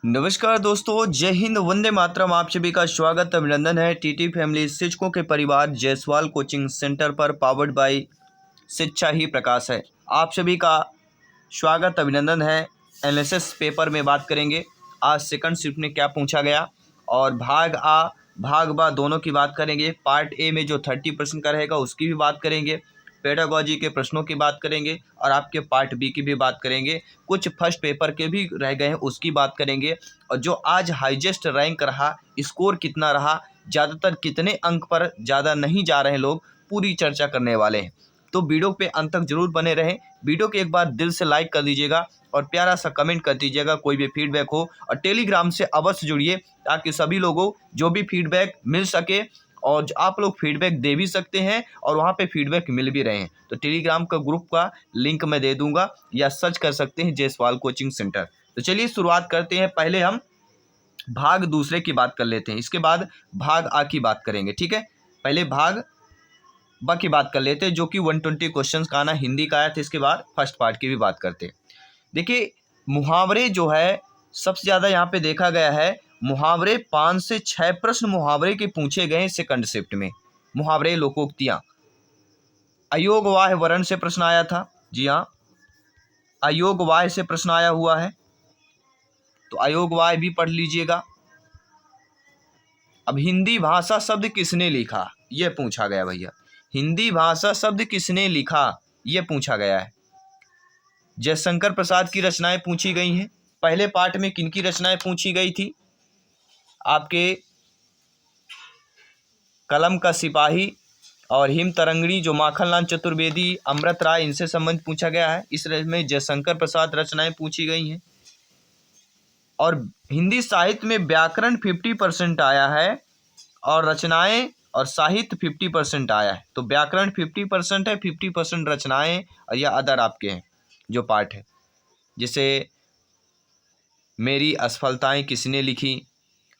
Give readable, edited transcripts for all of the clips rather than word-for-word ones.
नमस्कार दोस्तों, जय हिंद, वंदे मातरम। आप सभी का स्वागत अभिनंदन है टीटी फैमिली शिक्षकों के परिवार जायसवाल कोचिंग सेंटर पर, पावर्ड बाय शिक्षा ही प्रकाश है। आप सभी का स्वागत अभिनंदन है। एनालिसिस पेपर में बात करेंगे आज सेकंड शिफ्ट में क्या पूछा गया, और भाग आ भाग बा दोनों की बात करेंगे। पार्ट ए में जो 30% का रहेगा उसकी भी बात करेंगे, पेडागोजी के प्रश्नों की बात करेंगे, और आपके पार्ट बी की भी बात करेंगे। कुछ फर्स्ट पेपर के भी रह गए हैं उसकी बात करेंगे, और जो आज हाईएस्ट रैंक रहा, स्कोर कितना रहा, ज़्यादातर कितने अंक पर ज़्यादा नहीं जा रहे हैं लोग, पूरी चर्चा करने वाले हैं। तो वीडियो पे अंत तक जरूर बने रहें। वीडियो के एक बार दिल से लाइक कर दीजिएगा और प्यारा सा कमेंट कर दीजिएगा कोई भी फीडबैक हो, और टेलीग्राम से अवश्य जुड़िए ताकि सभी लोगों जो भी फीडबैक मिल सके, और आप लोग फीडबैक दे भी सकते हैं और वहाँ पे फीडबैक मिल भी रहे हैं। तो टेलीग्राम का ग्रुप का लिंक मैं दे दूंगा, या सर्च कर सकते हैं जायसवाल कोचिंग सेंटर। तो चलिए शुरुआत करते हैं। पहले हम भाग दूसरे की बात कर लेते हैं, इसके बाद भाग आ की बात करेंगे। ठीक है, पहले भाग ब की बात कर लेते हैं, जो कि 120 क्वेश्चन का आना हिंदी का आया था। इसके बाद फर्स्ट पार्ट की भी बात करते हैं। देखिए, मुहावरे जो है सबसे ज़्यादा यहाँ पे देखा गया है। मुहावरे 5 से 6 प्रश्न मुहावरे के पूछे गए हैं सेकंड शिफ्ट में। मुहावरे, लोकोक्तियाँ। अयोग वाह वर्ण से प्रश्न आया था। जी हाँ, अयोग वाह से प्रश्न आया हुआ है, तो अयोग वाह भी पढ़ लीजिएगा। अब हिंदी भाषा शब्द किसने लिखा, यह पूछा गया भैया। हिंदी भाषा शब्द किसने लिखा, यह पूछा गया है। जयशंकर प्रसाद की रचनाएं पूछी गई हैं। पहले पार्ट में किनकी रचनाएं पूछी गई थी? आपके कलम का सिपाही और हिम तरंगिणी, जो माखनलाल चतुर्वेदी, अमृत राय, इनसे संबंध पूछा गया है। इस में जयशंकर प्रसाद रचनाएं पूछी गई हैं। और हिंदी साहित्य में व्याकरण 50% आया है, और रचनाएं और साहित्य 50% आया है। तो व्याकरण 50% है, 50% रचनाएं, और यह अदर आपके हैं जो पार्ट है। जैसे मेरी असफलताएं किसने लिखी।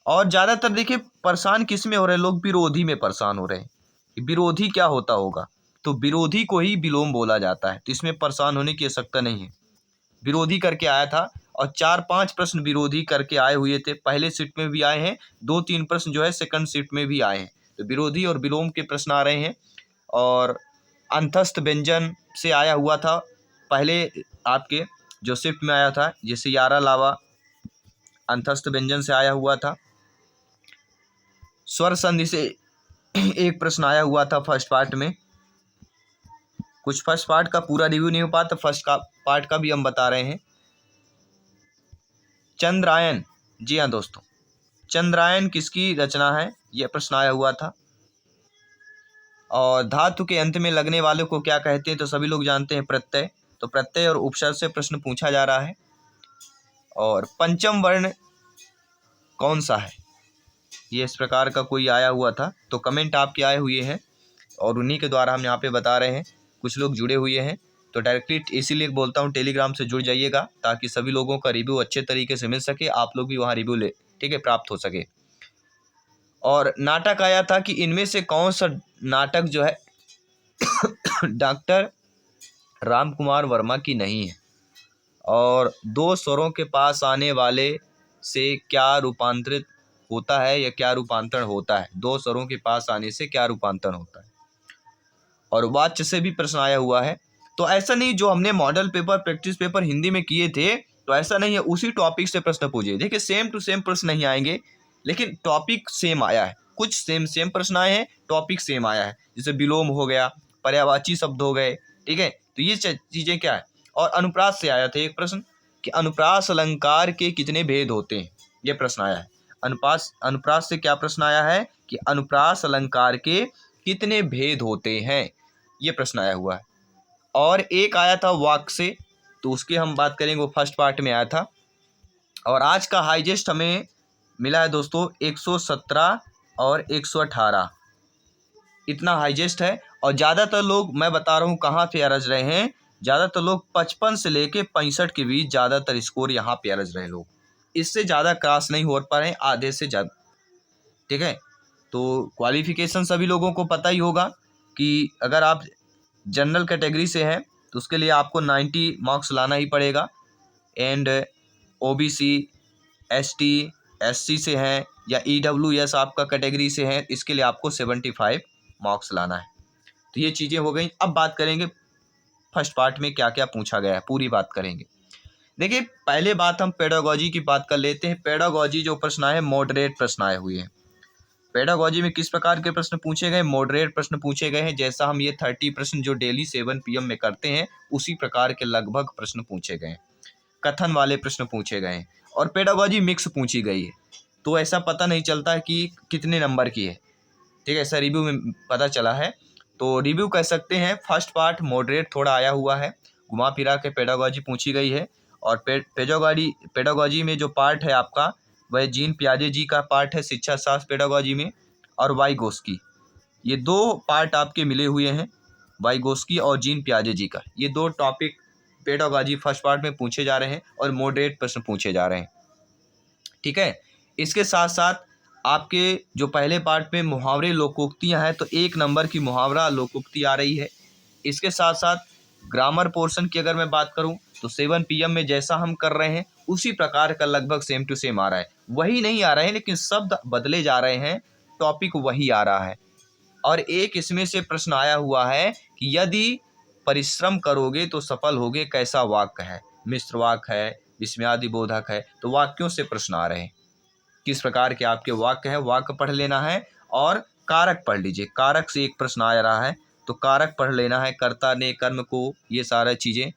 और ज़्यादातर देखिए परेशान किस में हो रहे हैं लोग, विरोधी में परेशान हो रहे हैं। विरोधी क्या होता होगा, तो विरोधी को ही विलोम बोला जाता है, तो इसमें परेशान होने की आवश्यकता नहीं है। विरोधी करके आया था, और 4-5 प्रश्न विरोधी करके आए हुए थे। पहले शिफ्ट में भी आए हैं, 2-3 प्रश्न जो है सेकंड शिफ्ट में भी आए हैं। तो विरोधी और विलोम के प्रश्न आ रहे हैं। और अंतस्थ व्यंजन से आया हुआ था पहले आपके जो शिफ्ट में आया था, जैसे यारा लावा अंतस्थ व्यंजन से आया हुआ था। स्वर संधि से एक प्रश्न आया हुआ था फर्स्ट पार्ट में। कुछ फर्स्ट पार्ट का पूरा रिव्यू नहीं हो पाता, तो फर्स्ट पार्ट का भी हम बता रहे हैं। चंद्रायन, जी हाँ दोस्तों, चंद्रायन किसकी रचना है, यह प्रश्न आया हुआ था। और धातु के अंत में लगने वाले को क्या कहते हैं, तो सभी लोग जानते हैं, प्रत्यय। तो प्रत्यय और उपसर्ग से प्रश्न पूछा जा रहा है। और पंचम वर्ण कौन सा है, ये इस प्रकार का कोई आया हुआ था। तो कमेंट आपके आए हुए हैं और उन्हीं के द्वारा हम यहाँ पे बता रहे हैं। कुछ लोग जुड़े हुए हैं, तो डायरेक्टली इसीलिए बोलता हूँ टेलीग्राम से जुड़ जाइएगा, ताकि सभी लोगों का रिव्यू अच्छे तरीके से मिल सके, आप लोग भी वहाँ रिव्यू ले, ठीक है, प्राप्त हो सके। और नाटक आया था कि इनमें से कौन सा नाटक जो है डॉक्टर राम कुमार वर्मा की नहीं है। और दो स्वरों के पास आने वाले से क्या रूपांतरित होता है, या क्या रूपांतरण होता है। दो स्वरों के पास आने से क्या रूपांतरण होता है। और वाच्य से भी प्रश्न आया हुआ है। तो ऐसा नहीं जो हमने model paper, practice paper Hindi में किए थे, तो ऐसा नहीं है उसी टॉपिक से प्रश्न पूछे। देखिए सेम टू सेम प्रश्न नहीं आएंगे, लेकिन टॉपिक सेम आया है। कुछ सेम प्रश्न आए हैं, टॉपिक सेम आया है। जैसे विलोम हो गया, पर्यायवाची शब्द हो गए, ठीक है। तो ये चीज़ें क्या है। और अनुप्रास से आया था एक प्रश्न कि अनुप्रास अलंकार के कितने भेद होते हैं, ये प्रश्न आया है। अनुप्रास से क्या प्रश्न आया है कि अनुप्रास अलंकार के कितने भेद होते हैं, ये प्रश्न आया हुआ है। और एक आया था वाक से, तो उसकी हम बात करेंगे, वो फर्स्ट पार्ट में आया था। और आज का हाईएस्ट हमें मिला है दोस्तों 117 और 118, इतना हाईएस्ट है। और ज़्यादातर लोग, मैं बता रहा हूँ कहाँ पे अरज रहे हैं, ज़्यादातर लोग 55 से लेके 65 के बीच ज़्यादातर स्कोर यहाँ पे अरज रहे लोग। इससे ज़्यादा क्रॉस नहीं हो पा रहे हैं, आधे से ज़्यादा, ठीक है। तो क्वालिफिकेशन सभी लोगों को पता ही होगा कि अगर आप जनरल कैटेगरी से हैं तो उसके लिए आपको 90 मार्क्स लाना ही पड़ेगा। एंड ओबीसी ST SC से हैं या EWS आपका कैटेगरी से हैं, इसके लिए आपको 75 मार्क्स लाना है। तो ये चीज़ें हो गई। अब बात करेंगे फर्स्ट पार्ट में क्या क्या पूछा गया है, पूरी बात करेंगे। देखिए पहले बात हम पेडागोजी की बात कर लेते हैं। पेडागोजी जो प्रश्न आए, मॉडरेट प्रश्न आए हुए हैं। पेडागोजी में किस प्रकार के प्रश्न पूछे गए? मॉडरेट प्रश्न पूछे गए हैं। जैसा हम ये 30 प्रश्न जो डेली 7 PM में करते हैं, उसी प्रकार के लगभग प्रश्न पूछे गए हैं। कथन वाले प्रश्न पूछे गए हैं और पेडागोजी मिक्स पूछी गई है। तो ऐसा पता नहीं चलता है कि कितने नंबर की है, ठीक है, ऐसा रिव्यू में पता चला है। तो रिव्यू कह सकते हैं, फर्स्ट पार्ट मॉडरेट थोड़ा आया हुआ है, घुमा फिरा के पेडागोजी पूछी गई है। और पेडागोजी में जो पार्ट है आपका, वह जीन पियाजे जी का पार्ट है शिक्षा शास्त्र पेडागोजी में, और वाइगोस्की, ये दो पार्ट आपके मिले हुए हैं, वाइगोस्की और जीन पियाजे जी का। ये दो टॉपिक पेडागोजी फर्स्ट पार्ट में पूछे जा रहे हैं और मॉडरेट प्रश्न पूछे जा रहे हैं, ठीक है। इसके साथ साथ आपके जो पहले पार्ट में मुहावरे लोकोक्तियाँ हैं, तो 1 नंबर की मुहावरा लोकोक्ति आ रही है। इसके साथ साथ ग्रामर पोर्शन की अगर मैं बात करूं, तो 7 PM में जैसा हम कर रहे हैं उसी प्रकार का लगभग सेम टू सेम आ रहा है। वही नहीं आ रहे हैं, लेकिन शब्द बदले जा रहे हैं, टॉपिक वही आ रहा है। और एक इसमें से प्रश्न आया हुआ है कि यदि परिश्रम करोगे तो सफल होगे, कैसा वाक्य है? मिश्र वाक्य है, विस्मयादि बोधक है। तो वाक्यों से प्रश्न आ रहे हैं, किस प्रकार के आपके वाक्य है, वाक्य पढ़ लेना है। और कारक पढ़ लीजिए, कारक से एक प्रश्न आ रहा है, तो कारक पढ़ लेना है। कर्ता ने कर्म को, ये सारा चीज़ें,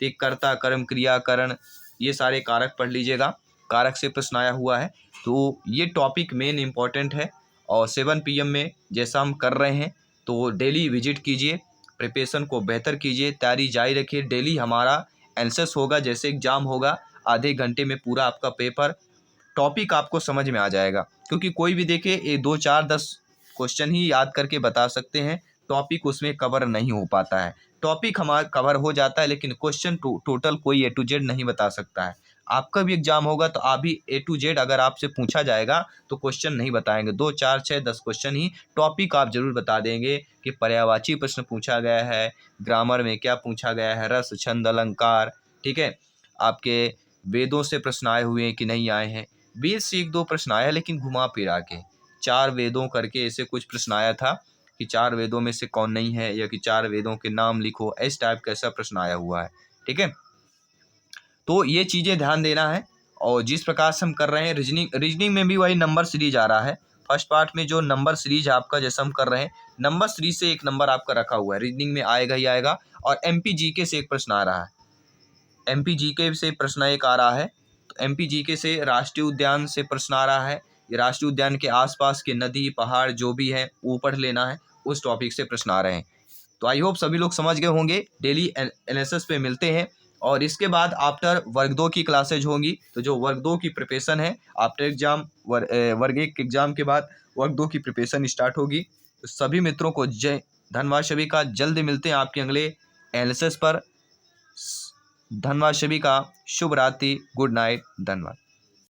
ठीक, कर्ता कर्म क्रिया करण, ये सारे कारक पढ़ लीजिएगा, कारक से प्रश्न आया हुआ है। तो ये टॉपिक मेन इम्पॉर्टेंट है। और 7 PM में जैसा हम कर रहे हैं, तो डेली विजिट कीजिए, प्रिपरेशन को बेहतर कीजिए, तैयारी जारी रखिए। डेली हमारा एनालिसिस होगा, जैसे एग्जाम होगा, आधे घंटे में पूरा आपका पेपर टॉपिक आपको समझ में आ जाएगा। क्योंकि कोई भी देखे, ये 2 4 10 क्वेश्चन ही याद करके बता सकते हैं, टॉपिक उसमें कवर नहीं हो पाता है। टॉपिक हमारा कवर हो जाता है, लेकिन क्वेश्चन टोटल कोई A to Z नहीं बता सकता है। आपका भी एग्जाम होगा तो आप भी A to Z अगर आपसे पूछा जाएगा तो क्वेश्चन नहीं बताएंगे, 2 4 6 10 क्वेश्चन ही, टॉपिक आप जरूर बता देंगे कि पर्यायवाची प्रश्न पूछा गया है, ग्रामर में क्या पूछा गया है, रस छंद अलंकार, ठीक है, आपके वेदों से प्रश्न आए हुए हैं कि नहीं आए हैं। वेद से 1-2 प्रश्न आया, लेकिन घुमा फिरा के 4 वेदों करके ऐसे कुछ प्रश्न आया था कि 4 वेदों में से कौन नहीं है, या कि 4 वेदों के नाम लिखो, इस टाइप का ऐसा प्रश्न आया हुआ है, ठीक है। तो ये चीज़ें ध्यान देना है। और जिस प्रकार से हम कर रहे हैं, रीजनिंग में भी वही नंबर सीरीज आ रहा है। फर्स्ट पार्ट में जो नंबर सीरीज आपका जैसा हम कर रहे हैं, नंबर सीरीज से 1 नंबर आपका रखा हुआ है, रीजनिंग में आएगा ही आएगा। और MP GK से एक प्रश्न आ रहा है, MP GK से प्रश्न एक आ रहा है। तो MP GK से राष्ट्रीय उद्यान से प्रश्न आ रहा है। ये राष्ट्रीय उद्यान के आसपास के नदी पहाड़ जो भी है वो पढ़ लेना है, उस टॉपिक से प्रश्न आ रहे हैं। तो आई होप सभी लोग समझ गए होंगे। डेली एनालिसिस पे मिलते हैं। और इसके बाद आफ्टर वर्ग 2 की क्लासेज होंगी। तो जो वर्ग 2 की प्रिपरेशन है, आफ्टर एग्जाम वर्ग 1 के एग्जाम के बाद वर्ग 2 की प्रिपरेशन स्टार्ट होगी। तो सभी मित्रों को जय धन्यवाद। सभी का जल्द मिलते हैं आपके अगले एनालिसिस पर। धन्यवाद सभी का। शुभ रात्रि, गुड नाइट, धन्यवाद।